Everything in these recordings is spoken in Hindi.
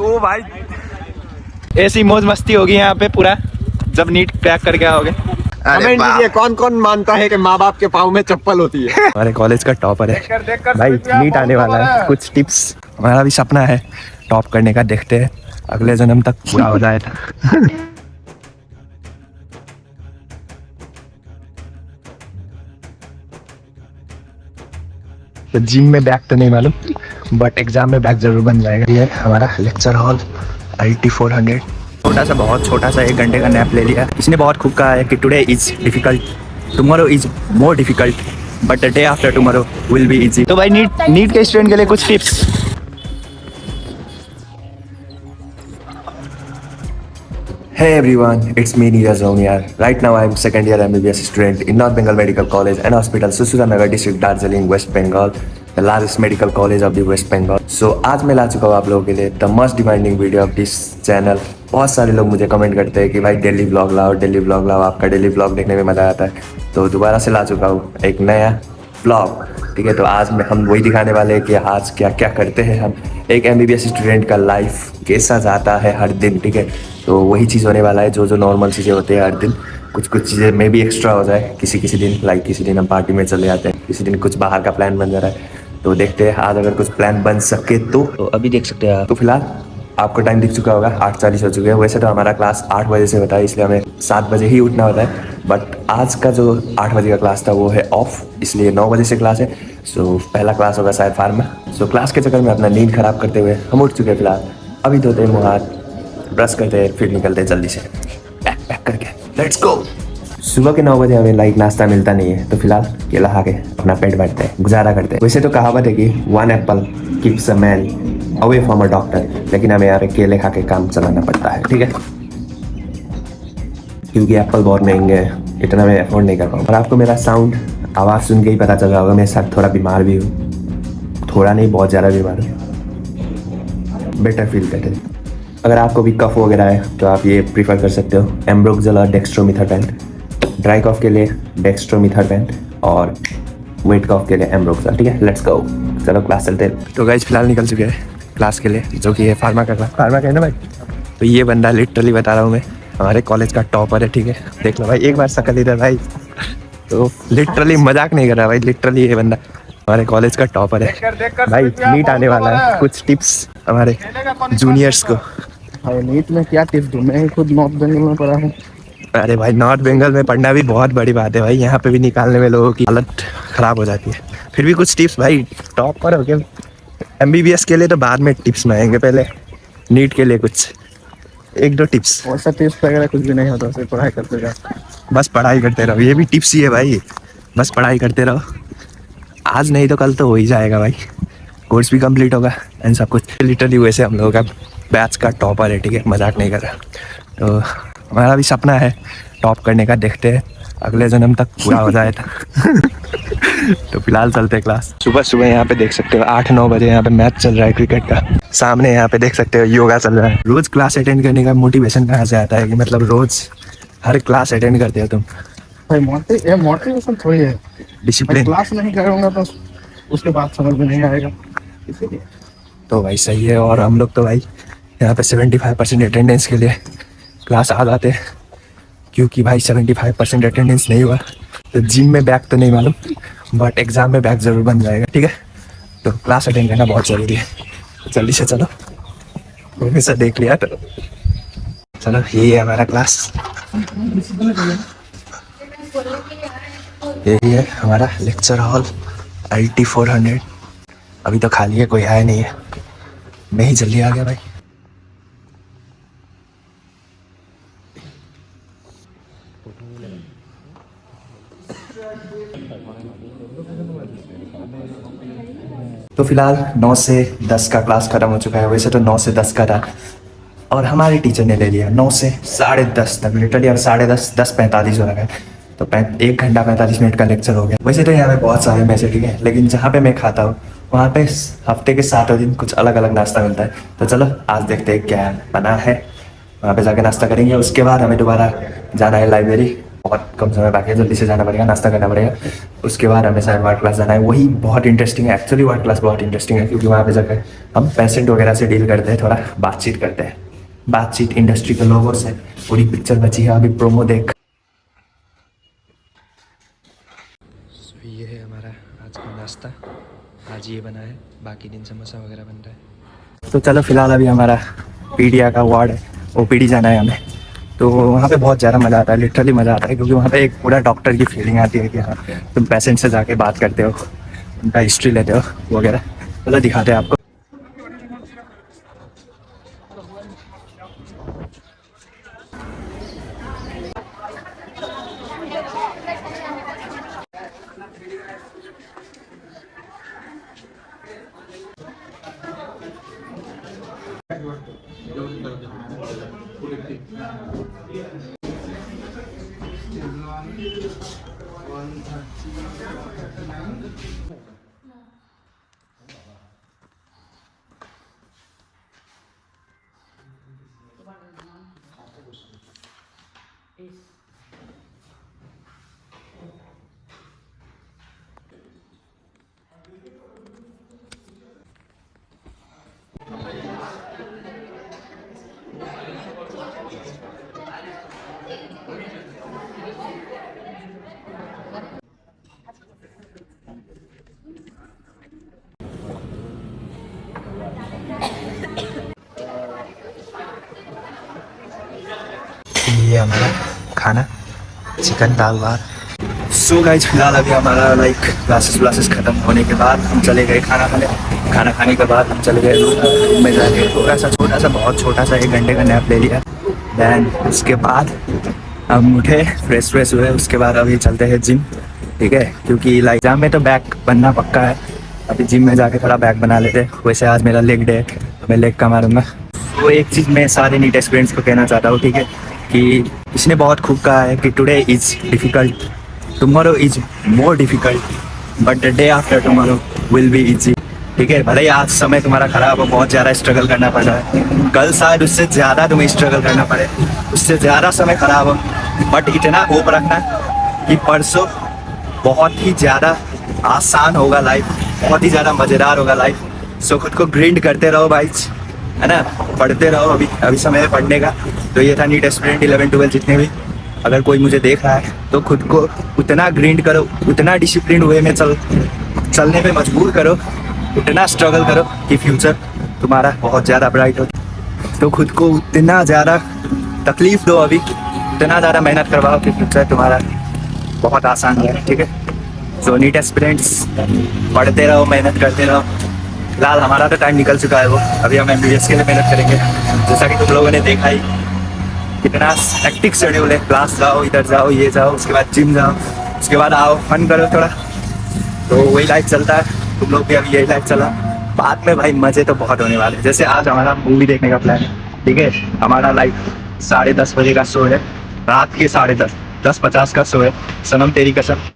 तो भाई ऐसी मौज मस्ती होगी यहाँ पे पूरा जब नीट क्रैक करके आओगे। कमेंट कीजिए कौन कौन मानता है कि माँ बाप के पाँव में चप्पल होती है। हमारे कॉलेज का टॉपर है भाई, नीट आने वाला है। कुछ टिप्स, हमारा भी सपना है टॉप करने का, देखते हैं अगले जन्म तक पूरा हो जाए। तो जिम में बैग तो नहीं मालूम बट एग्जाम में बैग जरूर बन जाएगा। ये हमारा लेक्चर हॉल IT 400। छोटा सा, बहुत छोटा सा 1 घंटे का नैप ले लिया। इसने बहुत खूब कहा है कि today is difficult, tomorrow is more difficult, but the day after tomorrow will be easy. तो भाई नीट के स्टूडेंट के लिए कुछ tips. Hey everyone, it's me Neeraj Omiyar. Right now I am second year MBBS student in North Bengal Medical College and Hospital, Susutanagar District, Darjeeling, West Bengal, the largest medical college of the West Bengal. So आज मैं ला चुका हूँ आप लोगों के लिए the most demanding video of this channel. बहुत सारे लोग मुझे कमेंट करते हैं कि भाई डेली व्लॉग लाओ, डेली व्लॉग लाओ, आपका डेली व्लॉग देखने में मज़ा आता है। तो दोबारा से ला चुका हूँ एक नया व्लॉग, ठीक है। तो आज में हम वही दिखाने वाले हैं कि आज क्या क्या करते हैं हम, एक MBBS स्टूडेंट का लाइफ कैसा जाता है हर दिन, ठीक है। तो वही चीज़ होने वाला है, जो नॉर्मल चीज़ें होती है हर दिन, कुछ चीज़ें में भी एक्स्ट्रा हो जाए किसी दिन। लाइक किसी दिन हम पार्टी में चले जाते हैं, किसी दिन कुछ बाहर का प्लान बन जा रहा है। तो देखते हैं आज अगर कुछ प्लान बन सके तो अभी देख सकते हैं। तो फिलहाल आपको टाइम दिख चुका होगा, 8:40 हो चुके हैं। वैसे तो हमारा क्लास 8 बजे से होता है, इसलिए हमें 7 बजे ही उठना होता है। बट आज का जो 8 बजे का क्लास था वो है ऑफ, इसलिए 9 बजे से क्लास है। सो पहला क्लास होगा शायद फार्मा। सो क्लास के चक्कर में अपना नींद खराब करते हुए हम उठ चुके हैं। फिलहाल अभी धोते हैं मुँह हाथ, ब्रश करते हैं, फिर निकलते हैं जल्दी से पैक करके। Let's go. सुबह के 9 बजे हमें लाइक नाश्ता मिलता नहीं है, तो फिलहाल केला खा के अपना पेट भरते हैं, गुजारा करते हैं। वैसे तो कहावत है कि 1 Apple keeps a man away from a doctor, लेकिन हमें यहाँ पे केले खा के काम चलाना पड़ता है, ठीक है, क्योंकि एप्पल बहुत महंगे हैं, इतना मैं अफोर्ड नहीं कर पाऊँ। और आपको मेरा साउंड, आवाज़ सुन के ही पता चल रहा होगा मैं साथ थोड़ा बीमार भी हूँ, थोड़ा नहीं बहुत ज़्यादा बीमार हूँ। बेटर फील करते हैं। अगर आपको भी कफ वगैरह है तो आप ये प्रीफर कर सकते हो, एम्ब्रोक्सल और डेक्स्ट्रोमिथापेंट। ड्राई कफ के लिए डेक्स्ट्रोमिथापेंट और वेट कफ के लिए एम्ब्रोक्सल, ठीक है। लेट्स गो, चलो क्लास चलते हैं। तो गाइस फिलहाल निकल चुके हैं क्लास के लिए, जो कि है फार्मा का क्लास। फार्मा का है ना भाई। तो ये बंदा लिटरली बता रहा हूँ मैं, हमारे कॉलेज का टॉपर है, ठीक है। देख लो भाई, एक बार शक्ल इधर भाई। तो लिटरली मजाक नहीं कर रहा भाई, लिटरली ये बंदा हमारे कॉलेज का टॉपर है भाई। नीट आने वाला है, कुछ टिप्स हमारे जूनियर्स को। नीट में क्या टिप्स दूं, मैं खुद नॉर्थ बंगाल में पढ़ा हूँ। अरे भाई नॉर्थ बंगाल में पढ़ना भी बहुत बड़ी बात है भाई, यहाँ पे भी निकालने में लोगों की हालत ख़राब हो जाती है। फिर भी कुछ टिप्स भाई, टॉपर हो गया। MBBS के लिए तो बाद में टिप्स में आएंगे, पहले नीट के लिए कुछ 1-2 टिप्स। वैसा टिप्स वगैरह कुछ भी नहीं होता, सिर्फ पढ़ाई करते जाओ, बस पढ़ाई करते रहो, ये भी टिप्स ही है भाई, बस पढ़ाई करते रहो। आज नहीं तो कल तो हो ही जाएगा भाई, कोर्स भी कंप्लीट होगा एंड सब कुछ। लिटरली वैसे हम लोगों का बैच का टॉपर है, ठीक है, मजाक नहीं कर रहा। तो हमारा भी सपना है टॉप करने का, देखते हैं अगले जन्म तक पूरा हो जाए था। तो फिलहाल चलते हैं क्लास। सुबह यहाँ पे देख सकते हो 8-9 बजे यहाँ पे मैच चल रहा है क्रिकेट का। सामने यहाँ पे देख सकते हो योगा चल रहा है। रोज क्लास अटेंड करने का मोटिवेशन कहाँ से आता है कि मतलब रोज हर क्लास अटेंड करते हो तुम भाई? मोटिवेशन थोड़ी है, डिसिप्लिन। क्लास नहीं करूँगा तो उसके बाद समझ में नहीं आएगा, इसीलिए। तो भाई सही है। और हम लोग तो भाई यहाँ पे 75% अटेंडेंस के लिए क्लास आ जाते हैं, क्योंकि भाई 75% अटेंडेंस नहीं हुआ तो जिम में बैग तो नहीं मालूम बट एग्जाम में बैग जरूर बन जाएगा, ठीक है। तो क्लास अटेंड करना बहुत ज़रूरी है। जल्दी से चलो, प्रोफेसर देख लिया तो चलो, यही है हमारा क्लास, यही है हमारा लेक्चर हॉल IT 400। अभी तो खाली है, कोई आया नहीं है, मैं ही जल्दी आ गया भाई। तो फिलहाल 9 से 10 का क्लास खत्म हो चुका है। वैसे तो 9 से 10 का था और हमारे टीचर ने ले लिया 9 से 10:30 तक, लिटरली अब 10:30, 10:45 हो रहा है। तो 1 घंटा 45 मिनट का लेक्चर हो गया। वैसे तो यहाँ पे बहुत सारे मैसेज, ठीक है, लेकिन जहाँ पे मैं खाता हूँ वहाँ पे हफ्ते के 7 दिन कुछ अलग अलग नाश्ता मिलता है। तो चलो आज देखते हैं क्या बना है, वहाँ पे जाके नाश्ता करेंगे। उसके बाद हमें दोबारा जाना है लाइब्रेरी बहुत कम समय बाकी है, जल्दी से जाना पड़ेगा, नाश्ता करना पड़ेगा। उसके बाद हमें शायद वार्ड क्लास जाना है, वही बहुत इंटरेस्टिंग है। एक्चुअली वार्ड क्लास बहुत इंटरेस्टिंग है क्योंकि वहाँ पे जाकर हम पेशेंट वगैरह से डील करते हैं, थोड़ा बातचीत करते हैं। बातचीत इंडस्ट्री के लोगों से। पूरी पिक्चर बची है अभी, प्रोमो देख। ये है हमारा आज का नाश्ता। आज ये बना है, बाकी दिन समोसा वगैरह बन रहा है। तो चलो फिलहाल अभी हमारा पीडिया का वार्ड है, ओपीडी जाना है हमें। तो वहाँ पे बहुत ज़्यादा मज़ा आता है, लिटरली मज़ा आता है, क्योंकि वहाँ पे एक पूरा डॉक्टर की फीलिंग आती है कि हाँ तुम पेशेंट से जाके बात करते हो, उनका हिस्ट्री लेते हो वगैरह। मतलब दिखाते हैं आपको। ये हमारा खाना, चिकन दाल भात। सो गाइस फिलहाल अभी हमारा लाइक क्लासेस व्लासेस ख़त्म होने के बाद हम चले गए खाना खाने। खाना खाने के बाद हम चले गए रूम में जाके थोड़ा सा छोटा सा, बहुत छोटा सा 1 घंटे का नैप ले लिया। दैन उसके बाद हम उठे, फ्रेश हुए। उसके बाद अभी चलते हैं जिम, ठीक है, क्योंकि लाइक एग्जाम में तो बैक बनना पक्का है। अभी जिम में जाके थोड़ा बैक बना लेते। वैसे आज मेरा लेग डे है तो मैं लेग का मारूंगा। तो एक चीज़ मैं सारे नीट एस्पिरेंट्स को कहना चाहता हूँ, ठीक है, कि इसने बहुत खूब कहा है कि today is difficult, tomorrow is more difficult, but the day after tomorrow will be easy. ठीक है, भले ही आज समय तुम्हारा खराब हो, बहुत ज़्यादा स्ट्रगल करना पड़ रहा है, कल शायद उससे ज़्यादा तुम्हें स्ट्रगल करना पड़े, उससे ज़्यादा समय खराब हो, बट इतना होप रखना कि परसों बहुत ही ज़्यादा आसान होगा लाइफ, बहुत ही ज़्यादा मज़ेदार होगा लाइफ। सो खुद को ग्रिंड करते रहो भाई, है ना, पढ़ते रहो। अभी अभी समय है पढ़ने का। तो ये था नीट एस्पिरेंट 11-12 जितने भी, अगर कोई मुझे देख रहा है तो खुद को उतना ग्रिंड करो, उतना डिसिप्लिन वे में चलने में मजबूर करो, उतना स्ट्रगल करो कि फ्यूचर तुम्हारा बहुत ज़्यादा ब्राइट हो। तो खुद को उतना ज़्यादा तकलीफ दो अभी, उतना ज़्यादा मेहनत करवाओ कि फ्यूचर तुम्हारा बहुत आसान हो, ठीक है। सो नीट एस्पिरेंट्स, पढ़ते रहो, मेहनत करते रहो। फिलहाल हमारा तो टाइम निकल चुका है, वो अभी हम एमबीबीएस के लिए मेहनत करेंगे। जैसा कि तुम लोगों ने देखा ही, कितना हेक्टिक शेड्यूल है, क्लास जाओ, इधर जाओ, ये जाओ, उसके बाद जिम जाओ, उसके बाद आओ फन करो थोड़ा। तो वही लाइफ चलता है, तुम लोग भी अभी यही लाइफ चला। बाद में भाई मज़े तो बहुत होने वाले हैं। जैसे आज हमारा मूवी देखने का प्लान है, ठीक है, हमारा लाइक 10:30 बजे का शो है, रात के 10:30, 10:50 का शो है, सनम तेरी कसम।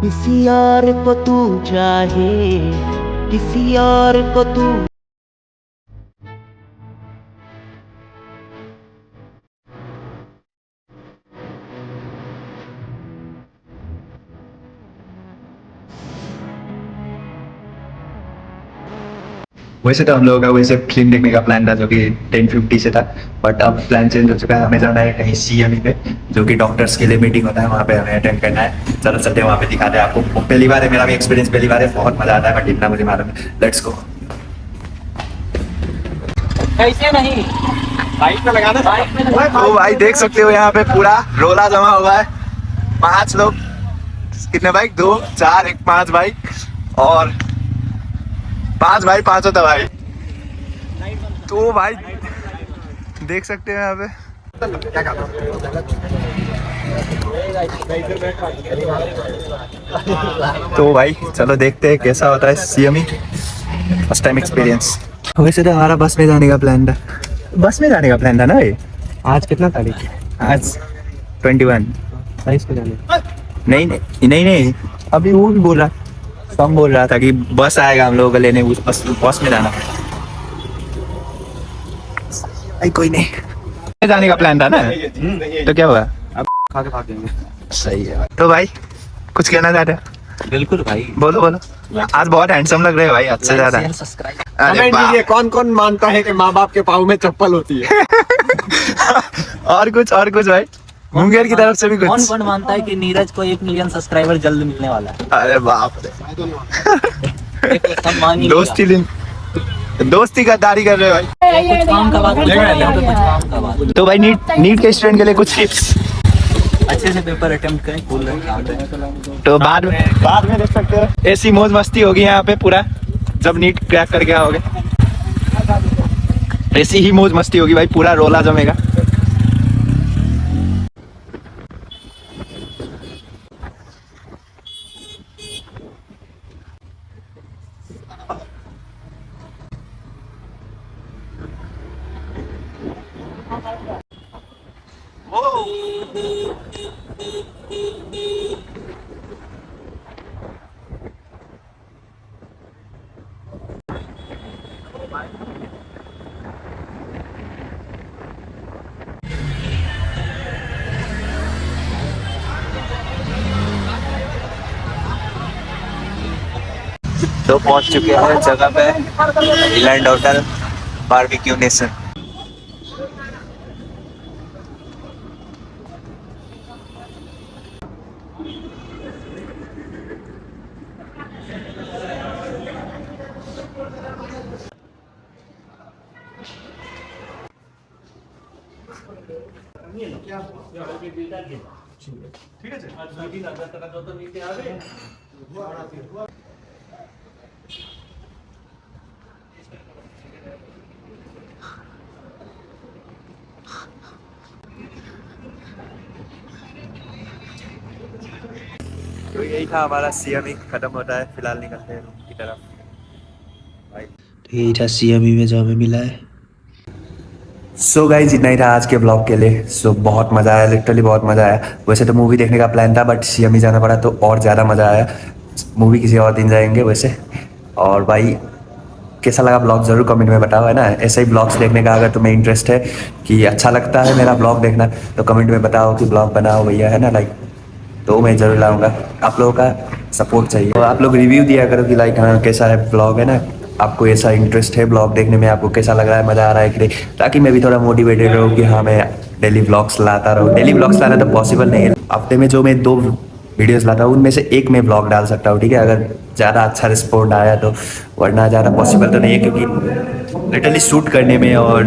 किसी और को तू चाहे, किसी और को तू। वैसे तो हम लोगों का वैसे फिल्म देखने का प्लान था जो कि 10:50 से था, बट अब प्लान चेंज हो चुका है। हमें जाना है कहीं सीएमई पे, जो कि डॉक्टर्स के लिए मीटिंग होता है, वहाँ पे हमें अटेंड करना है। चलो चलते हैं वहाँ पे, दिखाते हैं आपको। पहली बार है, मेरा भी एक्सपीरियंस पहली बार है, बहुत मजा आता है, बट इतना मुझे मालूम है। Let's go. कैसे नहीं, बाइक में लगाना बाइक में तो भाई देख सकते हो यहाँ पे पूरा रोला जमा हुआ है। 5 लोग, कितने बाइक? 2 4 1 5 बाइक, और 5 भाई 5 होता भाई। तो भाई देख सकते हैं यहाँ पे। तो भाई चलो देखते हैं कैसा होता है सीएमई, फर्स्ट टाइम एक्सपीरियंस। वैसे तो हमारा बस में जाने का प्लान था, ना ये। आज कितना तारीख है? आज 21। 22 को जाने। नहीं नहीं नहीं नहीं, अभी वो भी बोल रहा, सम बोल रहा था कि बस आएगा हम लोगों को लेने, उस बस में जाना। आई कोई नहीं, जाने का प्लान था ना, तो क्या हुआ? अब खा के भाग जाएंगे। सही है। तो भाई कुछ कहना चाहते हैं? बिल्कुल भाई। बोलो बोलो। आज बहुत हैंडसम लग रहे हैं भाई, अच्छे ज्यादा। सब्सक्राइब। अरे कमेंट वाह। कीजिए कौन कौन मानता है कि माँ बाप के पाँव में चप्पल होती है। और कुछ भाई, मुंगेर की तरफ से भी कौन कुछ। कौन मानता है कि नीरज को 1 मिलियन सब्सक्राइबर जल्द मिलने वाला है? अरे बाप रे, एक सम्मान ही दोस्ती गद्दारी कर रहे हो भाई। मिलेगा। कुछ काम का बात, कुछ काम का बात। तो भाई नीट के स्टूडेंट के लिए कुछ टिप्स। अच्छे से पेपर अटेम्प्ट करें, कूल रहें, काम रहें। तो बाद में देख सकते हो, ऐसी मौज मस्ती होगी यहाँ पे पूरा, जब नीट क्रैक करके आओगे। ऐसी ही मौज मस्ती होगी भाई, पूरा रोला जमेगा। तो पहुंच चुके हैं जगह पे, इलैंड होटल, बारबेक्यू नेशन। तो यही था हमारा सीएमई, खत्म होता है, फिलहाल निकलते हैं रूम की तरफ। तो यही था सीएमई में जो हमें मिला है। सो गाइज इतना ही था आज के ब्लॉग के लिए। सो बहुत मज़ा आया, लिटरली बहुत मज़ा आया। वैसे तो मूवी देखने का प्लान था, बट सीएमई जाना पड़ा तो और ज़्यादा मज़ा आया। मूवी किसी और दिन जाएंगे वैसे। और भाई कैसा लगा ब्लॉग ज़रूर कमेंट में बताओ, है ना। ऐसे ही ब्लॉग्स देखने का अगर तुम्हें इंटरेस्ट है, कि अच्छा लगता है मेरा ब्लॉग देखना, तो कमेंट में बताओ कि ब्लॉग बनाओ भैया, है ना। लाइक तो मैं ज़रूर लाऊंगा, आप लोगों का सपोर्ट चाहिए। तो आप लोग रिव्यू दिया करो कि लाइक हाँ कैसा है ब्लॉग, है ना। आपको ऐसा इंटरेस्ट है ब्लॉग देखने में, आपको कैसा लग रहा है, मज़ा आ रहा है कि नहीं, ताकि मैं भी थोड़ा मोटिवेटेड रहूँ कि हाँ मैं डेली ब्लॉग्स लाता रहूँ। डेली ब्लॉग्स लाना तो पॉसिबल नहीं है, हफ्ते में जो मैं 2 वीडियोस लाता हूँ उनमें से एक मैं ब्लॉग डाल सकता हूँ, ठीक है, अगर ज़्यादा अच्छा रिस्पॉन्ड आया तो। वरना ज़्यादा पॉसिबल तो नहीं है, क्योंकि लिटरली शूट करने में और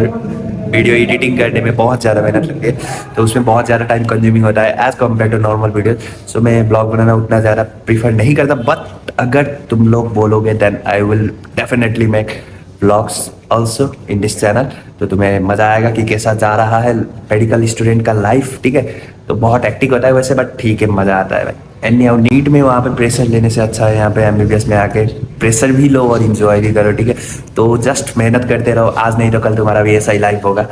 वीडियो एडिटिंग करने में बहुत ज़्यादा मेहनत लगती है, तो उसमें बहुत ज़्यादा टाइम कंज्यूमिंग होता है as compare to normal video. So मैं ब्लॉग बनाना उतना ज़्यादा प्रीफर नहीं करता, बट अगर तुम लोग बोलोगे then I will definitely make blogs also in this channel. तो तुम्हें मज़ा आएगा कि कैसा जा रहा है मेडिकल स्टूडेंट का लाइफ, ठीक है। तो बहुत एक्टिक होता है वैसे, बट ठीक है, मज़ा आता है भाई। एंड यहाँ नीट में वहाँ पे प्रेशर लेने से अच्छा है यहाँ पे एमबीबीएस में आके प्रेशर भी लो और इंजॉय भी करो, ठीक है। तो जस्ट मेहनत करते रहो, आज नहीं तो कल तुम्हारा भी ऐसा ही लाइफ होगा।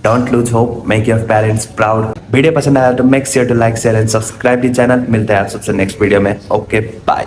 Don't lose hope, make your parents proud. Video पसंद आया तो make sure to like share and subscribe the channel. मिलते हैं आप सबसे नेक्स्ट वीडियो में। Okay bye.